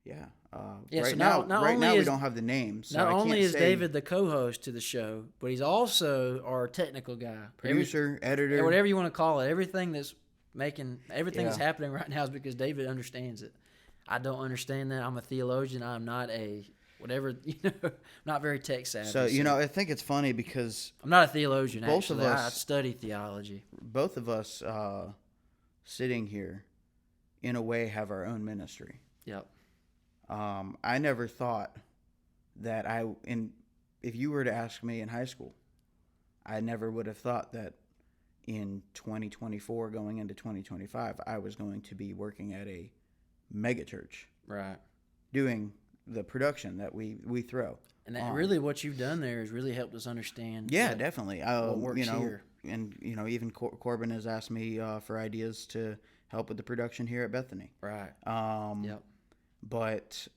Yeah. Yeah. Right So now, we is don't have the names. So not I only can't is say David the co-host to the show, but he's also our technical guy, producer, editor. whatever you want to call it. Everything that's that's Yeah. happening right now is because David understands it. I don't understand that. I'm a theologian. I'm not a whatever. Not very tech savvy. So I think it's funny because I'm not a theologian. both Actually, of I us, study theology. both of us, sitting here, in a way, have our own ministry. Yep. I never thought that if you were to ask me in high school, I never would have thought that in 2024 going into 2025, I was going to be working at a mega church. Right. Doing the production that we throw. And that really what you've done there has really helped us understand. Yeah, definitely. What works here. And, even Corbin has asked me for ideas to help with the production here at Bethany. Right. Yep. But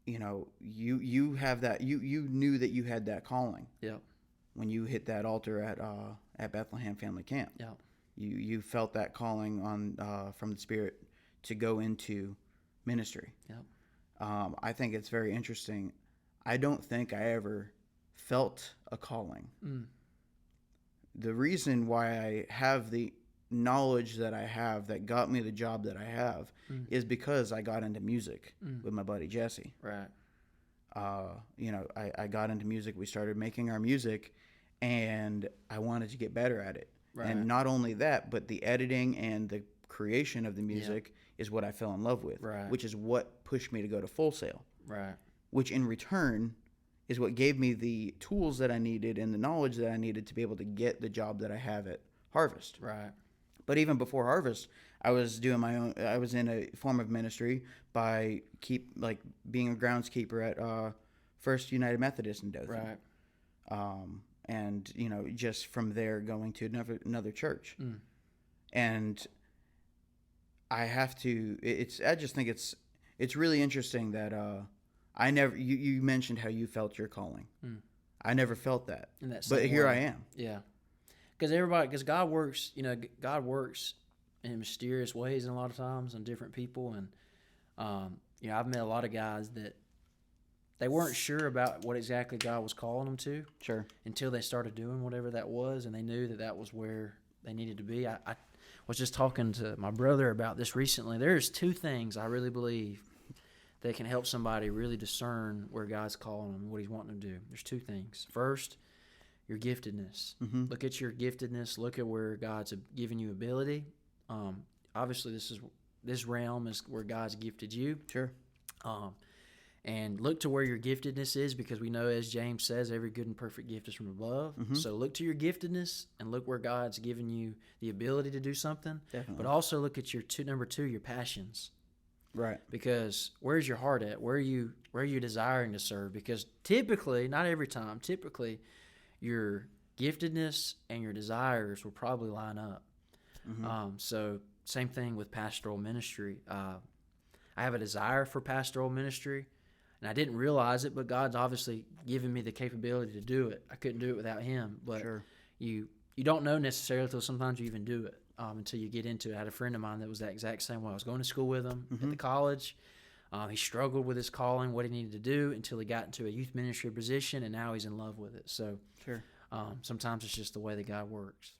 you have that you knew that you had that calling. Yep. When you hit that altar at Bethlehem Family Camp. Yep. You felt that calling on from the Spirit to go into ministry. Yep. I think it's very interesting. I don't think I ever felt a calling. The reason why I have the knowledge that I have that got me the job that I have is because I got into music with my buddy Jesse. Right. I got into music. We started making our music, and I wanted to get better at it. Right. And not only that, but the editing and the creation of the music is what I fell in love with, right. which is what pushed me to go to Full Sail. Right. Which in return is what gave me the tools that I needed and the knowledge that I needed to be able to get the job that I have at Harvest. Right. But even before Harvest, I was doing my own. I was in a form of ministry by being a groundskeeper at First United Methodist in Dothan. Right. And just from there going to another church. And I have to. I just think it's really interesting that I never. You mentioned how you felt your calling. I never felt that. But here I am. Yeah. Because God works, God works in mysterious ways, and a lot of times on different people, and I've met a lot of guys that they weren't sure about what exactly God was calling them to, sure, until they started doing whatever that was, and they knew that was where they needed to be. I was just talking to my brother about this recently. There's two things I really believe that can help somebody really discern where God's calling them and what He's wanting them to do. There's two things. First, your giftedness. Look at your giftedness. Look at where God's given you ability. Obviously, this realm is where God's gifted you. Sure. And look to where your giftedness is, because we know, as James says, every good and perfect gift is from above. So look to your giftedness and look where God's given you the ability to do something. Definitely. But also look at your number two, your passions. Right. Because where's your heart at? Where are you desiring to serve? Because typically, not every time, typically your giftedness and your desires will probably line up. So same thing with pastoral ministry. I have a desire for pastoral ministry, and I didn't realize it, but God's obviously given me the capability to do it. I couldn't do it without Him. But sure. You don't know necessarily until sometimes you even do it, until you get into it. I had a friend of mine that was that exact same way. I was going to school with him at the college. He struggled with his calling, what he needed to do, until he got into a youth ministry position, and now he's in love with it. So sure. Sometimes it's just the way that God works.